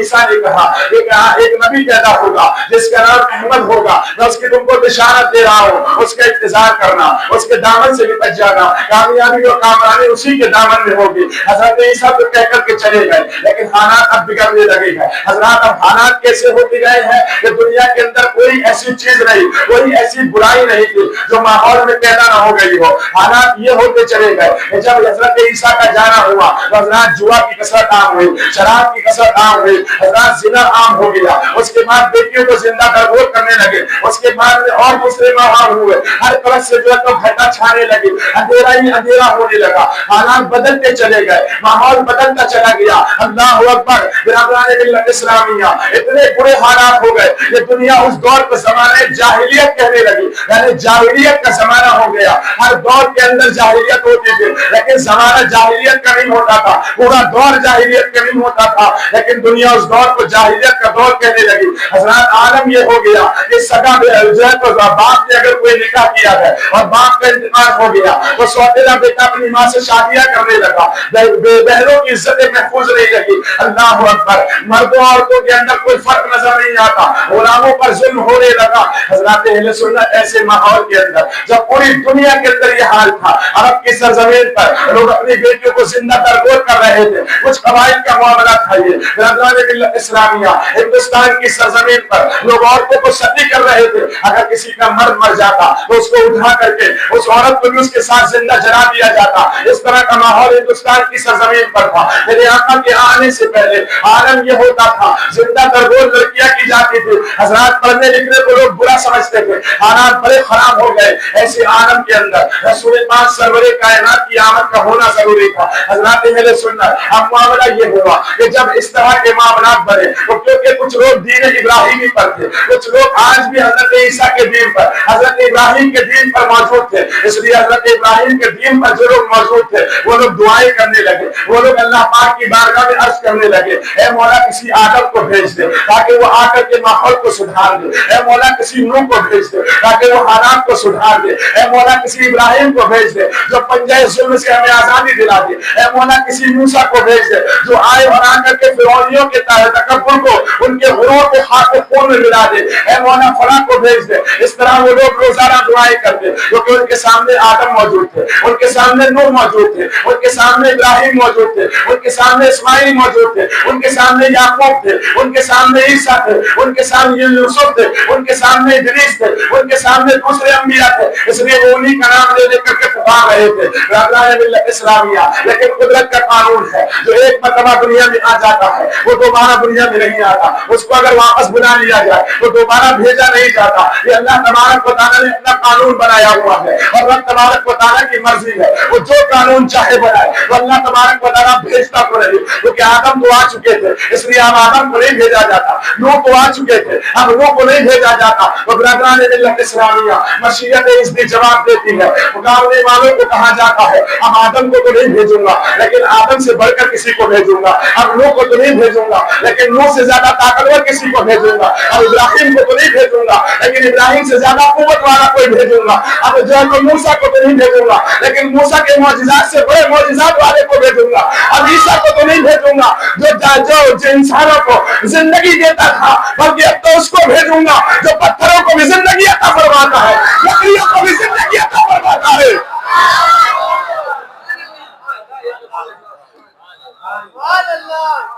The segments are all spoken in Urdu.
عیسیٰ نے کہا ایک نبی پیدا ہوگا جس کا نام احمد ہوگا، میں اس کی تم کو بشارت دے رہا ہوں، اس کا انتظار کرنا، اس کے دامن سے لپٹ جانا، کامیابی اور کامرانی اسی کے دامن میں ہوگی۔ حضرت عیسیٰ تو کہہ کر کے چلے گئے، لیکن حالات اب بگڑنے لگے ہیں۔ حضرات اب حالات کیسے ہوتے گئے ہیں کہ دنیا کے اندر کوئی ایسی چیز نہیں، کوئی ایسی برائی نہیں تھی جو ماحول میں پیدا نہ ہو گئی ہو۔ حالات یہ ہوتے چلے گئے، جب حضرت عیسیٰ کا جانا ہوا حضرات جوا کی کثرت عام ہوئی، شراب کی کثرت عام ہوئی، حضرات زنا عام ہو گیا، اس کے بعد بیٹیوں کو زندہ درگور کرنے لگے، اس کے بعد اور دوسرے ماحول ہوئے، ہر طرف سے جو ہے تو گھٹا چھانے لگی، اندھیرا ہی اندھیرا ہونے لگا، حالات بدلتے چلے گئے، ماحول بدلتا چلا گیا۔ اللہ اکبر، برادران ملت اسلامیہ، اتنے برے حالات ہو گئے یہ دنیا اس دور کو زمانے جاہلیت کہنے لگی، یعنی جاہلیت کا زمانہ ہو گیا۔ ہر دور کے اندر جاہلیت ہوتی تھی، لیکن زمانہ جاہلیت کا نہیں ہوتا تھا، پورا دور جاہلیت کا نہیں ہوتا تھا، لیکن دنیا اس دور کو جاہلیت کا دور کہنے لگی۔ حضرات عالم یہ ہو گیا کہ سگا جو ہے تو باپ نے اگر کوئی نکاح کیا ہے اور باپ کا انتقال ہو گیا، وہ سوتیلا بیٹا اپنی ماں سے شادیاں کرنے لگا، بہنوں کی عزتیں محفوظ نہیں رہی۔ اللہ اکبر، مردوں عورتوں کے اندر کوئی فرق نظر نہیں آتا، غلاموں پر ظلم ہونے لگا۔ حضرات اہل سنت ایسے ماحول کے اندر جب پوری دنیا کے اندر یہ حال تھا، عرب کی سرزمین پر لوگ اپنی بیٹیوں کو زندہ درگور کر رہے تھے، کچھ قبائل کا معاملہ تھا یہ۔ برادران ملت اسلامیہ، ہندوستان کی سرزمین پر لوگ عورتوں کو ستی کر رہے تھے، اگر کسی کا مرد مر جاتا تو اس کو اٹھا کر کے اس عورت کو بھی اس کے ساتھ زندہ جلا دیا جاتا۔ اس طرح کا ماحول ہندوستان کی سرزمین پر تھا۔ میرے آقا کے آنے سے پہلے عالم یہ ہوتا تھا، زندہ درگور لڑکیاں کی جاتی تھی، حضرات پڑھنے لکھنے کو لوگ برا سمجھتے تھے، حالات بڑے خراب ہو گئے۔ ایسے عالم کے اندر رسول پاک سرور کائنات کی آمد کا ہونا ضروری تھا۔ حضرات اہل سنت، اب معاملہ یہ ہوا کہ جب اس طرح کے معاملات بنے تو کیونکہ کچھ لوگ دین ابراہیمی پر تھے، کچھ لوگ آج بھی حضرت عیسیٰ کے دین پر، حضرت ابراہیم کے دین پر موجود تھے، اس لیے حضرت ابراہیم کے دین پر جو لوگ موجود تھے وہ لوگ دعائیں کرنے لگے، وہ لوگ اللہ پاک کی بارگاہ میں عرض کرنے لگے، اے مولا کسی آدم کو بھیج دے تاکہ وہ آ کر کے ماحول کو سدھار دے، اے مولا کسی نوح کو بھیج دے تاکہ وہ حالات کو سدھار دے، اے مولا کسی ابراہیم کو بھیج دے جو پنجہ ظلم سے ہمیں آزادی دلا دے، اے مولا کسی موسیٰ کو بھیج دے جو آئے اور آ کر کے فرعونیوں کے تکبر کو، ان کے غرور کو خاک و خون میں ملا دے، اے مولا فلاں کو بھیج دے۔ اس طرح وہ لوگ روزانہ دعائیں کرتے کیونکہ ان کے سامنے آدم موجود تھے، ان کے سامنے نوح موجود تھے، ان کے سامنے ابراہیم موجود تھے، ان کے سامنے اسماعیل موجود تھے، ان کے سامنے یعقوب تھے، ان کے سامنے عیسیٰ تھے، ان کے سامنے یوسف تھے، ان کے سامنے ادریس تھے، ان کے سامنے دوسرے انبیاء تھے، اس لیے وہ انہی کا نام لے لے کر کے پکار رہے تھے۔ برادران ملت اسلامیہ، لیکن قدرت کا قانون ہے جو ایک مرتبہ دنیا میں آ جاتا ہے وہ دوبارہ دنیا میں نہیں آتا، اس کو اگر واپس بلا لیا جائے تو دوبارہ بھیجا نہیں جاتا۔ یہ اللہ تبارک و تعالیٰ نے اپنا قانون بنایا ہوا ہے اور رب تبارک و تعالیٰ کی مرضی ہے، وہ جو قانون چاہے بنائے، تو اللہ تبارک و تعالیٰ بھیجتا تو نہیں، کیونکہ آدم تو آ چکے تھے اس لیے اب آدم کو نہیں بھیجا جاتا، نوح کو آ چکے تھے اب نوح کو نہیں بھیجا جاتا۔ تو برادران ملت اسلامیہ، مشیت اس بھی جواب دیتی ہے، مقابلے والوں کو کہا جاتا ہے اب آدم کو تو نہیں بھیجوں گا لیکن آدم سے بڑھ کر کسی کو بھیجوں گا، اب نوح کو تو نہیں بھیجوں گا لیکن نوح سے زیادہ طاقتور کسی کو بھیجوں گا، اب ابراہیم کو تو نہیں بھیجوں گا لیکن ابراہیم سے زیادہ قوت والا کوئی بھیجوں گا، اب جو ہے موسیٰ کو تو نہیں بھیجوں گا لیکن موسیٰ کے معجزات سے بڑے معجزات والے کو بھیجوں گا، اب عیسیٰ کو تو نہیں بھیجوں گا جو انسانوں کو زندگی دیتا تھا بلکہ اب تو اس کو بھیجوں گا جو پتھروں کو بھی زندگی عطا فرماتا ہے، لکڑیوں کو بھی زندگی عطا فرماتا ہے۔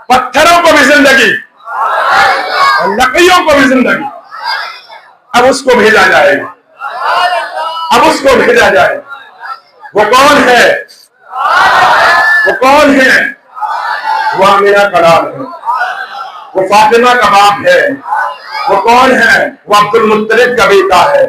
پتھروں کو بھی زندگی اور لکڑیوں کو بھی زندگی، اب اس کو بھیجا جائے گا، اب اس کو بھیجا جائے گا۔ وہ کون ہے؟ وہ کون ہے؟ وہ آمینہ کا لال ہے، وہ فاطمہ کا باپ ہے۔ وہ کون ہے؟ وہ عبد المطلب کا بیٹا ہے۔